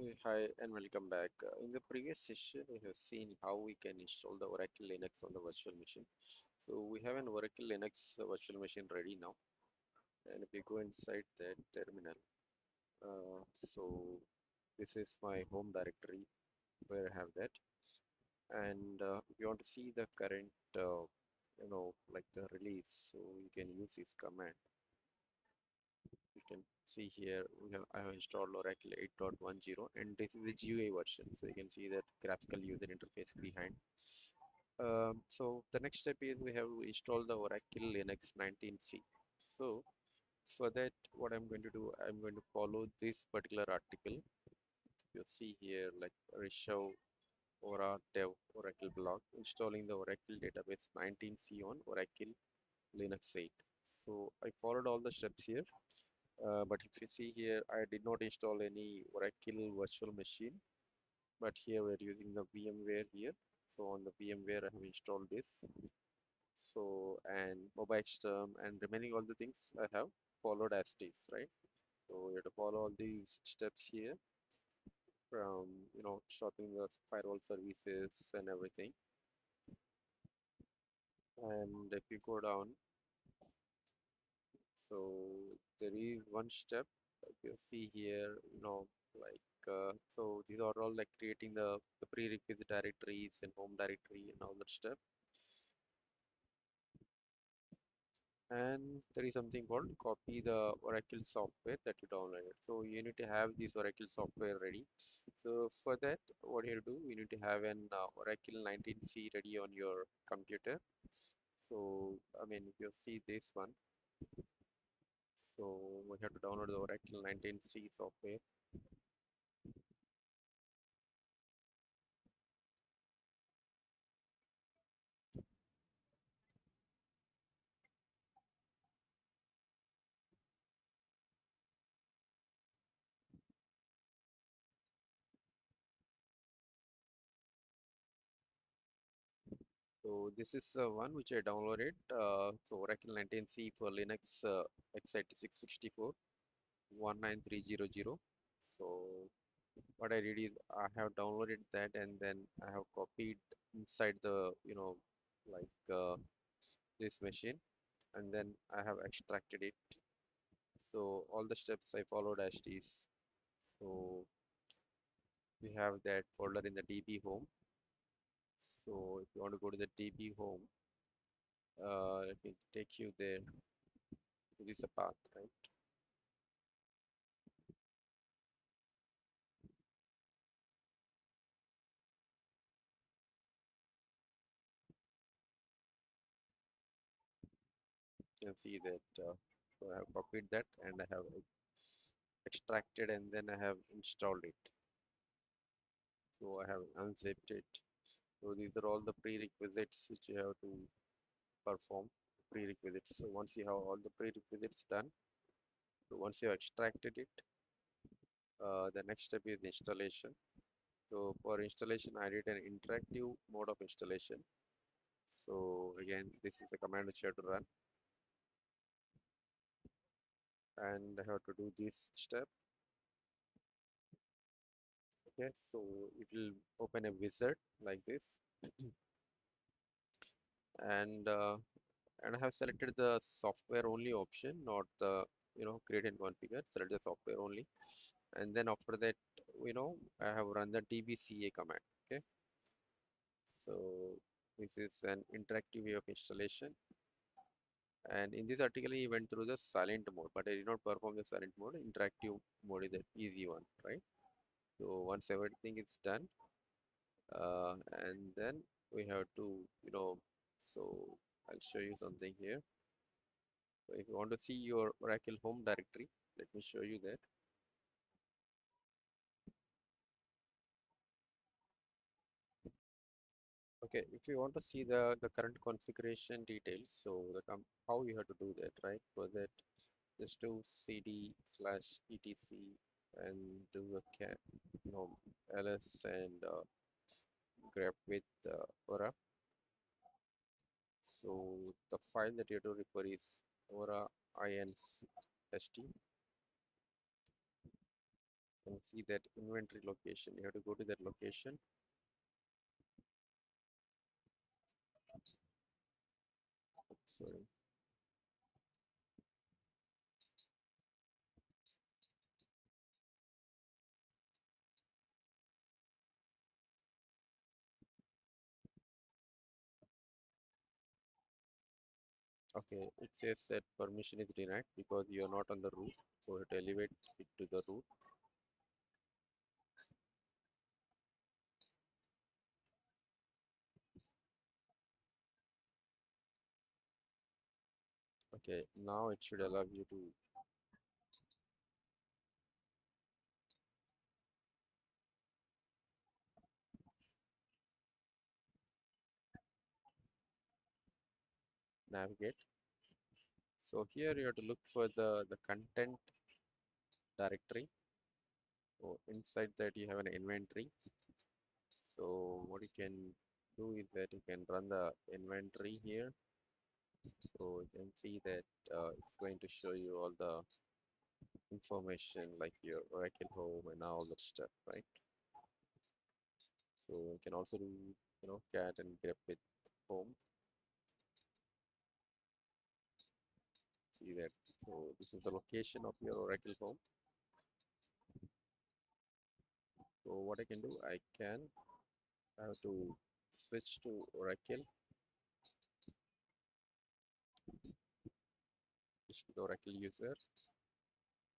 Hi and welcome back. In the previous session, we have seen how we can install the Oracle Linux on the virtual machine. So we have an Oracle Linux virtual machine ready now. And if you go inside that terminal, so this is my home directory where I have that. And if you want to see the current, like the release, so you can use this command. You can see here I have installed Oracle 8.10 and this is the GUI version, so you can see that graphical user interface behind. So the next step is we have to install the Oracle Linux 19c. So for that, what I'm going to do, I'm going to follow this particular article. You'll see here like Rishav Ora Dev Oracle blog installing the Oracle database 19c on Oracle Linux 8. So I followed all the steps here. But if you see here, I did not install any Oracle virtual machine, but here we're using the VMware here. So on the VMware, I have installed this. So and MediaAgent and remaining all the things I have followed as it is, right? So you have to follow all these steps here from stopping the firewall services and everything. And if you go down, so there is one step if you see here, so these are all like creating the prerequisite directories and home directory and all that stuff. And there is something called copy the Oracle software that you downloaded. So you need to have this Oracle software ready. So for that, what you do, you need to have an Oracle 19c ready on your computer. So I mean, if you see this one, so we have to download the Oracle 19c software. So this is one which I downloaded. So Oracle 19c for Linux x86 64 19300. So what I did is I have downloaded that and then I have copied inside the this machine and then I have extracted it. So all the steps I followed as is. So we have that folder in the DB home. So if you want to go to the DB home, let me take you there. This is a path, right? You can see that so I have copied that and I have extracted and then I have installed it. So I have unzipped it. So these are all the prerequisites which you have to perform. Prerequisites. So once you have all the prerequisites done, so once you have extracted it, the next step is installation. So for installation, I did an interactive mode of installation. So again, this is a command which you have to run, and I have to do this step. Okay, so it will open a wizard like this, and I have selected the software only option, not the create and configure. Select the software only, and then after that, I have run the dbca command. Okay, so this is an interactive way of installation. And in this article, he went through the silent mode, but I did not perform the silent mode. Interactive mode is the easy one, right? So once everything is done, and then we have to, so I'll show you something here. So if you want to see your Oracle home directory, let me show you that. Okay, if you want to see the current configuration details, so how you have to do that, right? For that, just do cd/etc and do a ls and grep with Aura. So the file that you have to refer is Aura inst, and see that inventory location. You have to go to that location. Sorry. Okay, it says that permission is denied because you are not on the root. So you have to elevate it to the root. Okay, now it should allow you to navigate. So here you have to look for the content directory. So inside that you have an inventory. So what you can do is that you can run the inventory here. So you can see that it's going to show you all the information like your Oracle home and all that stuff, right? So you can also do, cat and grep with home. See that. So this is the location of your Oracle home. So what I can do, I can have to switch to Oracle, switch to the Oracle user,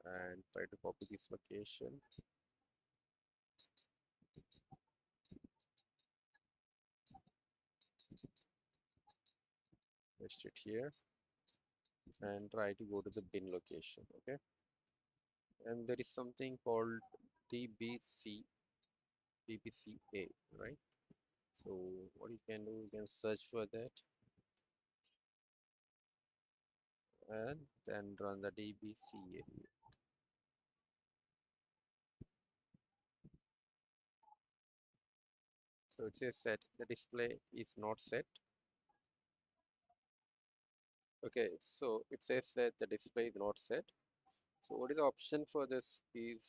and try to copy this location, paste it here, and try to go to the bin location. Okay, and there is something called DBC, DBCA, right? So what you can do, you can search for that and then run the DBCA. So it says that the display is not set. Okay, so it says that the display is not set. So what is the option for this is,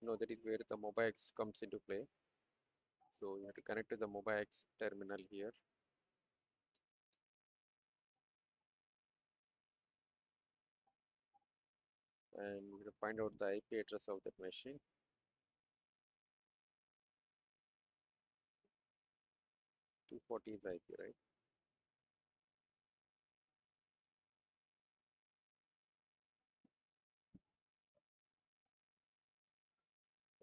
that is where the MobiX comes into play. So you have to connect to the MobiX terminal here. And you have to find out the IP address of that machine. 240 is IP, right?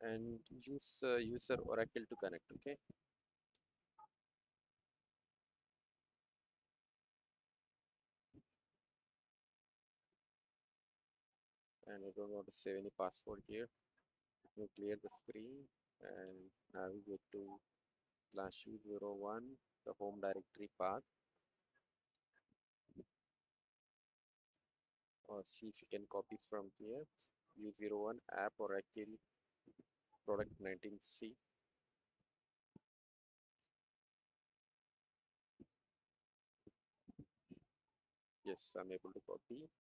And use user Oracle to connect, okay? And I don't want to save any password here. You clear the screen and navigate to /u01, the home directory path, or see if you can copy from here. U01 app Oracle product 19C. Yes, I'm able to copy.